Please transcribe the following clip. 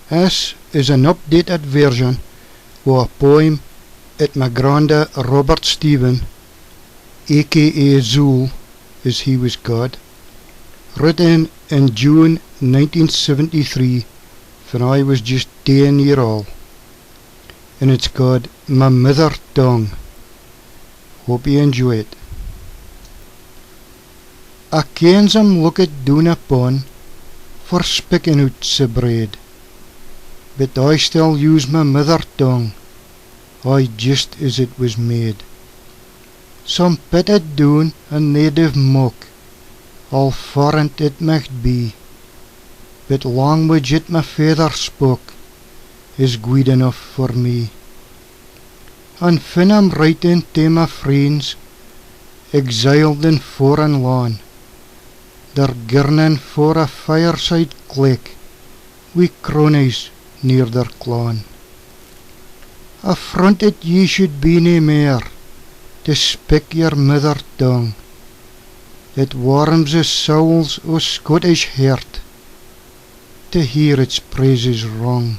This is an updated version of a poem at my Granda Robert Stephen, aka Zool, as he was God, written in June 1973 when I was just 10 years old, and it's called My Mither Toung. Hope you enjoy it. I kens him look at doen upon for spicking out sy bread, but I still use my mither tongue, I just as it was made. Some pit it doen a native mock, al foreign it might be, but language it my father spoke is good enough for me. And when I'm writing to my friends, exiled in foreign land, they're gurning for a fireside click, wi' cronies near their clan. Affronted ye should be nae mair, to speak your mither tongue. It warms the souls o' Scottish heart, to hear its praises rung.